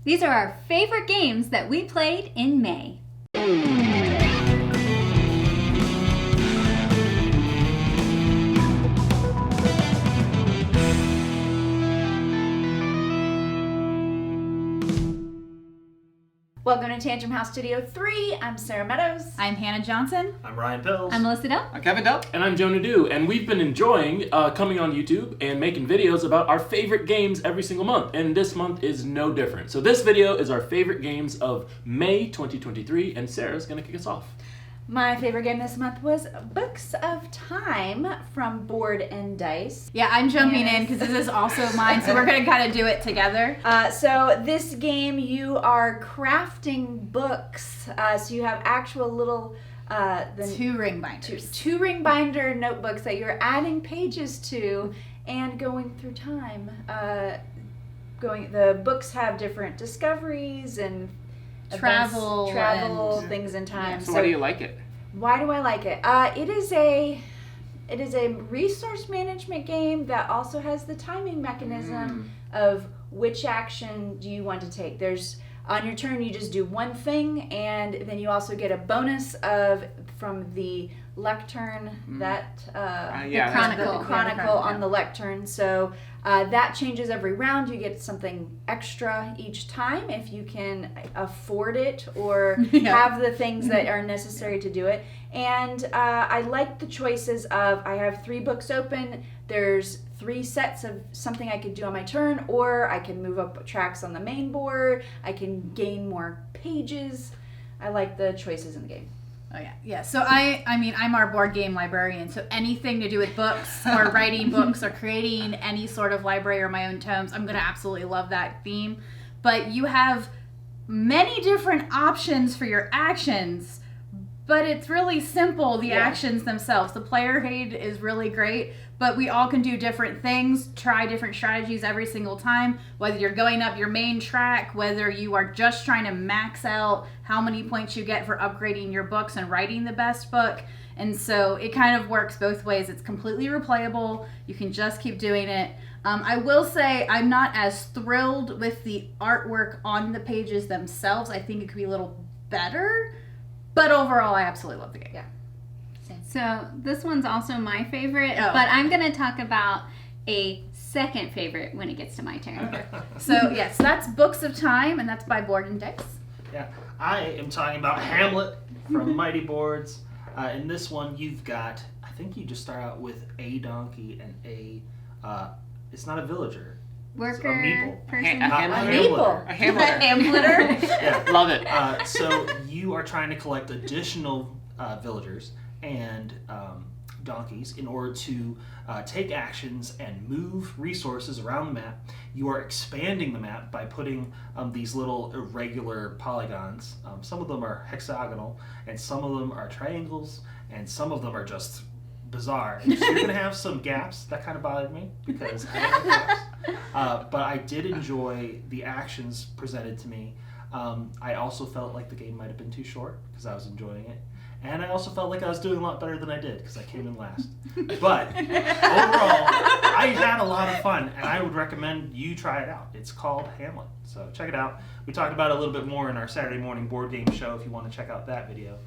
These are our favorite games that we played in May. Welcome to Tantrum House Studio 3. I'm Sarah Meadows. I'm Hannah Johnson. I'm Ryan Pills. I'm Melissa Dell. I'm Kevin Dell. And I'm Joe Nadeau, and we've been enjoying coming on YouTube and making videos about our favorite games every single month, and this month is no different. So this video is our favorite games of May 2023, and Sarah's going to kick us off. My favorite game this month was Books of Time from Board and Dice. Yeah, I'm jumping in because this is also mine, so we're going to kind of do it together. So this game, you are crafting books. So you have actual little... Two ring binders. Two ring binder notebooks that you're adding pages to and going through time. The books have different discoveries and Travel and things in time. So why do you like it? Why do I like it? It is a resource management game that also has the timing mechanism of which action do you want to take. There's on your turn you just do one thing, and then you also get a bonus from the lectern the chronicle on the lectern. So that changes every round. You get something extra each time if you can afford it or have the things that are necessary to do it. And I like the choices of, I have 3 books open. There's 3 sets of something I could do on my turn, or I can move up tracks on the main board. I can gain more pages. I like the choices in the game. Oh yeah. So I mean, I'm our board game librarian, so anything to do with books or writing books or creating any sort of library or my own tomes, I'm going to absolutely love that theme. But you have many different options for your actions, but it's really simple, the actions themselves. The player aid is really great, but we all can do different things, try different strategies every single time, whether you're going up your main track, whether you are just trying to max out how many points you get for upgrading your books and writing the best book. And so it kind of works both ways. It's completely replayable. You can just keep doing it. I will say I'm not as thrilled with the artwork on the pages themselves. I think it could be a little better. But overall, I absolutely love the game. Yeah. So this one's also my favorite, but I'm going to talk about a second favorite when it gets to my turn. Okay. So yes, that's Books of Time, and that's by Board and Dice. Yeah, I am talking about Hamlet from Mighty Boards. In this one, you've got, I think you just start out with a donkey and it's not a villager. Worker, a meeple. person. A Hamleter. A Hamleter. Yeah. Love it. So you are trying to collect additional villagers and donkeys in order to take actions and move resources around the map. You are expanding the map by putting these little irregular polygons. Some of them are hexagonal, and some of them are triangles, and some of them are just bizarre. And so you're going to have some gaps. That kind of bothered me because I don't like gaps. But I did enjoy the actions presented to me. I also felt like the game might have been too short because I was enjoying it. And I also felt like I was doing a lot better than I did because I came in last. But overall, I had a lot of fun, and I would recommend you try it out. It's called Hamlet, so check it out. We talked about it a little bit more in our Saturday morning board game show if you want to check out that video.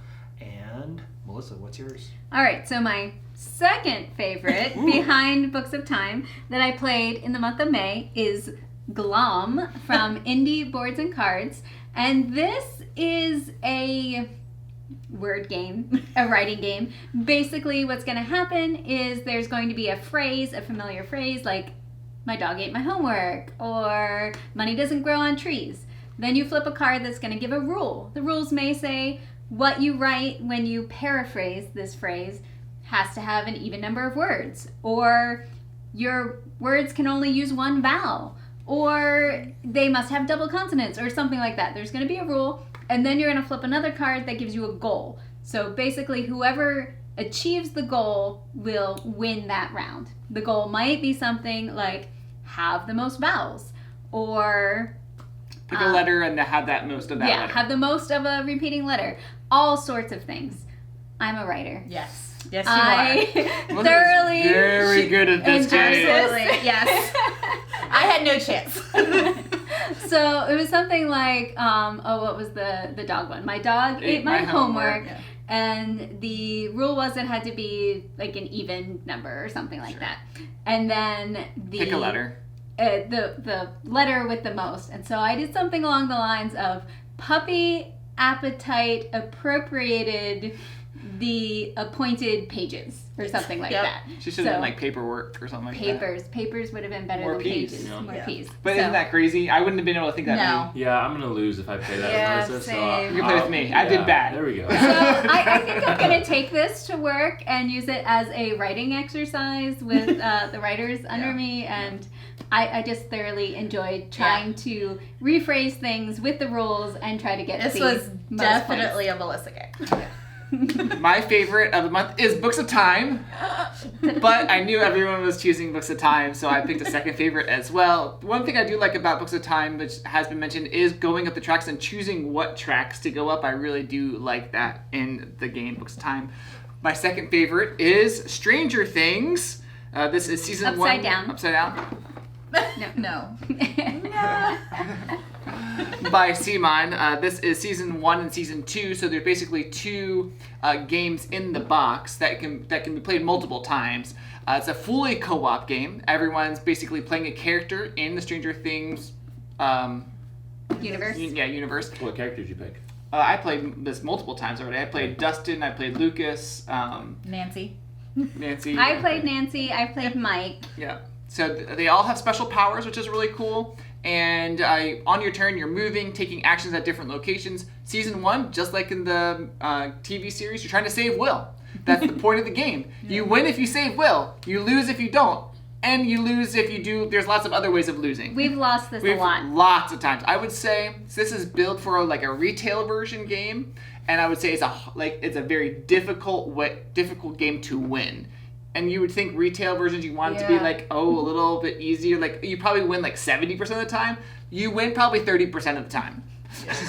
And Melissa, what's yours? All right, so my second favorite behind Books of Time that I played in the month of May is Glom from Indie Boards and Cards. And this is a word game, a writing game. Basically what's going to happen is there's going to be a familiar phrase like, my dog ate my homework, or money doesn't grow on trees. Then you flip a card that's going to give a rule. The rules may say what you write when you paraphrase this phrase has to have an even number of words, or your words can only use one vowel, or they must have double consonants, or something like that. There's going to be a rule, and then you're going to flip another card that gives you a goal. So basically, whoever achieves the goal will win that round. The goal might be something like have the most vowels, or pick a letter and have that most of that letter. Have the most of a repeating letter. All sorts of things. I'm a writer. Yes. Yes, you are. Thoroughly. Very good at this game. Absolutely, yes. I had no chance. So it was something like, what was the dog one? My dog ate my homework. Yeah. And the rule was it had to be like an even number or something like that. And then Pick a letter. The letter with the most. And so I did something along the lines of puppy appetite appropriated the appointed pages or something like that. She should have done like paperwork or something like that. Papers would have been better More than P's. pages. Yeah. More P's. But isn't that crazy? I wouldn't have been able to think that. No. many. Yeah, I'm gonna lose if I play that. Yeah, Melissa, same. You can play with me. I did bad. There we go. So I think I'm going to take this to work and use it as a writing exercise with the writers under me. And I just thoroughly enjoyed trying to rephrase things with the rules and try to get This the was most definitely a Melissa game. My favorite of the month is Books of Time, but I knew everyone was choosing Books of Time, so I picked a second favorite as well. One thing I do like about Books of Time, which has been mentioned, is going up the tracks and choosing what tracks to go up. I really do like that in the game Books of Time. My second favorite is Stranger Things. This is season 1. Upside Down. Upside Down. No. By Simon. This is season 1 and season 2, so there's basically 2 games in the box that can be played multiple times. It's a fully co-op game. Everyone's basically playing a character in the Stranger Things Universe. universe. What character did you pick? I played this multiple times already. I played Dustin, I played Lucas, Nancy. Nancy. I played Nancy. I played Mike. Yeah. So they all have special powers, which is really cool. And on your turn, you're moving, taking actions at different locations. Season 1, just like in the TV series, you're trying to save Will. That's the point of the game. You win if you save Will. You lose if you don't. And you lose if you do. There's lots of other ways of losing. We've lost this a lot. Lots of times. I would say this is built for like a retail version game, and I would say it's a very difficult game to win. And you would think retail versions you want it to be like a little bit easier. Like you probably win like 70% of the time. You win probably 30% of the time.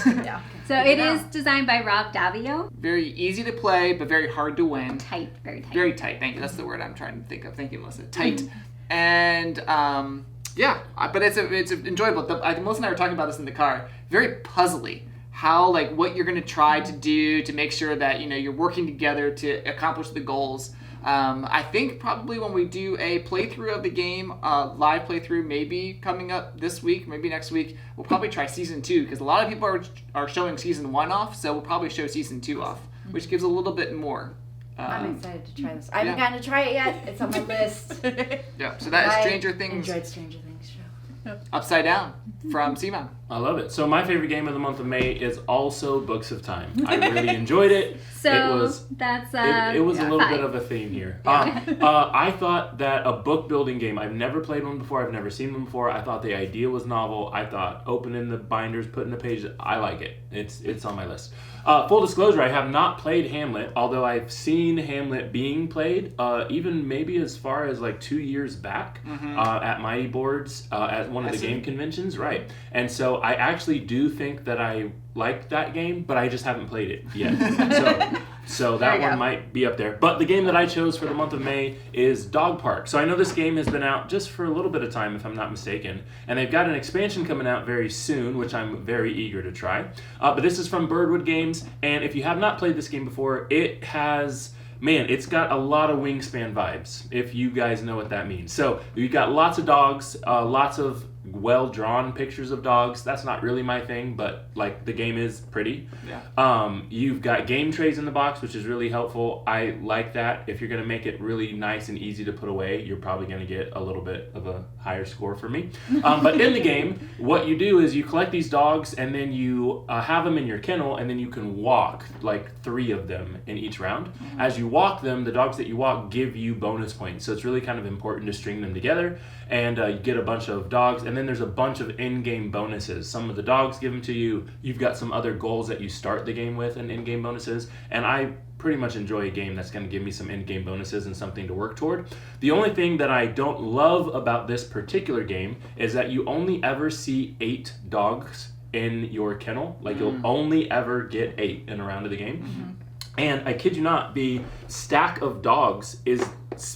Yeah. So it is designed by Rob Davio. Very easy to play, but very hard to win. Tight, very tight. Very tight. Thank you. That's the word I'm trying to think of. Thank you, Melissa. Tight. And but it's enjoyable. Melissa and I were talking about this in the car. Very puzzly. How what you're going to try to do to make sure that you're working together to accomplish the goals. I think probably when we do a playthrough of the game, live playthrough, maybe coming up this week, maybe next week, we'll probably try season 2 because a lot of people are showing season 1 off, so we'll probably show season 2 off, which gives a little bit more. I'm excited to try this. I haven't gotten to try it yet. It's on my list. Yeah, so that is Stranger Things. Enjoyed Stranger Things show. Upside Down from Simon. I love it. So my favorite game of the month of May is also Books of Time. I really enjoyed it. So it was that's it was a little 5. bit of a theme here. I thought that a book building game, I've never played one before, I've never seen one before. I thought the idea was novel. I thought opening the binders, putting the pages, I like it. It's on my list. Full disclosure, I have not played Hamlet, although I've seen Hamlet being played, even maybe as far as 2 years back at Mighty Boards at one of the game conventions, right? And so I actually do think that I like that game, but I just haven't played it yet. So that one might be up there. But the game that I chose for the month of May is Dog Park. So I know this game has been out just for a little bit of time, if I'm not mistaken. And they've got an expansion coming out very soon, which I'm very eager to try. But this is from Birdwood Games. And if you have not played this game before, it has... Man, it's got a lot of Wingspan vibes, if you guys know what that means. So you've got lots of dogs, lots of well-drawn pictures of dogs. That's not really my thing, but the game is pretty. Yeah. You've got game trays in the box, which is really helpful. I like that. If you're going to make it really nice and easy to put away, you're probably going to get a little bit of a higher score for me. But in the game, what you do is you collect these dogs, and then you have them in your kennel, and then you can walk 3 of them in each round. Mm-hmm. As you walk them, the dogs that you walk give you bonus points. So it's really kind of important to string them together, and you get a bunch of dogs, and then there's a bunch of in-game bonuses. Some of the dogs give them to you. You've got some other goals that you start the game with and in-game bonuses, and I pretty much enjoy a game that's going to give me some in-game bonuses and something to work toward. The only thing that I don't love about this particular game is that you only ever see 8 dogs in your kennel. You'll only ever get 8 in a round of the game. Mm-hmm. And I kid you not, the stack of dogs is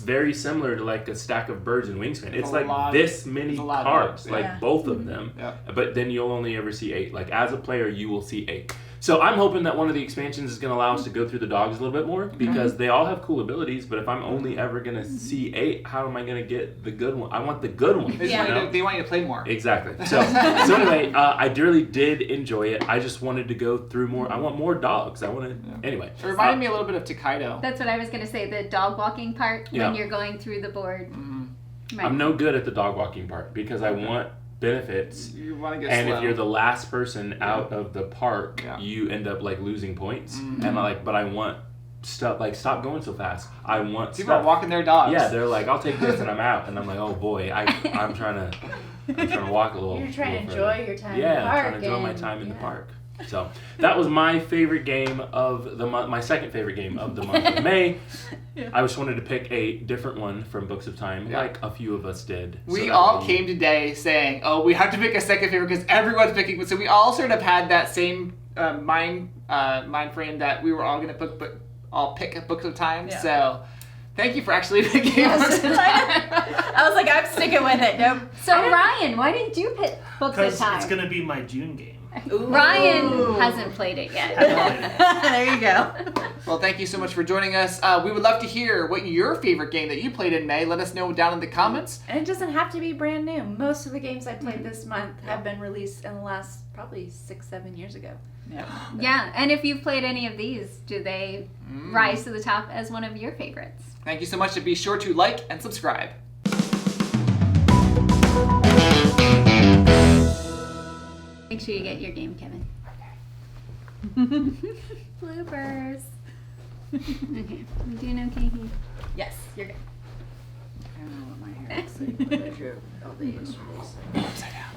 very similar to like a stack of birds in Wingspan. It's like this many lot of cards, birds, like both of them. Yeah. But then you'll only ever see 8. Like as a player, you will see 8. So I'm hoping that one of the expansions is going to allow us to go through the dogs a little bit more because they all have cool abilities. But if I'm only ever going to see 8, how am I going to get the good one? I want the good one. They want you to play more. Exactly. So anyway, I really did enjoy it. I just wanted to go through more. I want more dogs. I want to. Anyway. It reminded me a little bit of Takedo. That's what I was going to say, the dog walking part when you're going through the board. Right. I'm no good at the dog walking part because I want benefits. You want to get and slow. if you're the last person out of the park, you end up like losing points. And but I want stuff like stop going so fast. I want people are walking their dogs. Yeah, they're like, I'll take this and I'm out. And I'm like, oh boy, I'm trying to walk a little. You're trying to enjoy your time in the park. Yeah, I'm trying to enjoy my time in the park. So that was my favorite game of the month. My second favorite game of the month of May. I just wanted to pick a different one from Books of Time, like a few of us did. We all came today saying, "Oh, we have to pick a second favorite because everyone's picking." So we all sort of had that same mind frame that we were all going to pick Books of Time. Yeah. So. Thank you for actually picking Books of Time. I was like, I'm sticking with it. Nope. So Ryan, why didn't you pick Books of Time? Because it's going to be my June game. Ooh. Ryan hasn't played it yet. There you go. Well, thank you so much for joining us. We would love to hear what your favorite game that you played in May. Let us know down in the comments. And it doesn't have to be brand new. Most of the games I played this month have been released in the last probably 6-7 years ago. Yeah, and if you've played any of these, do they rise to the top as one of your favorites? Thank you so much, and be sure to like and subscribe. Make sure you get your game, Kevin. Bloopers. Okay, you doing okay here? Yes, you're good. I don't know what my hair looks like, but I drew all the yesterday's. Upside down.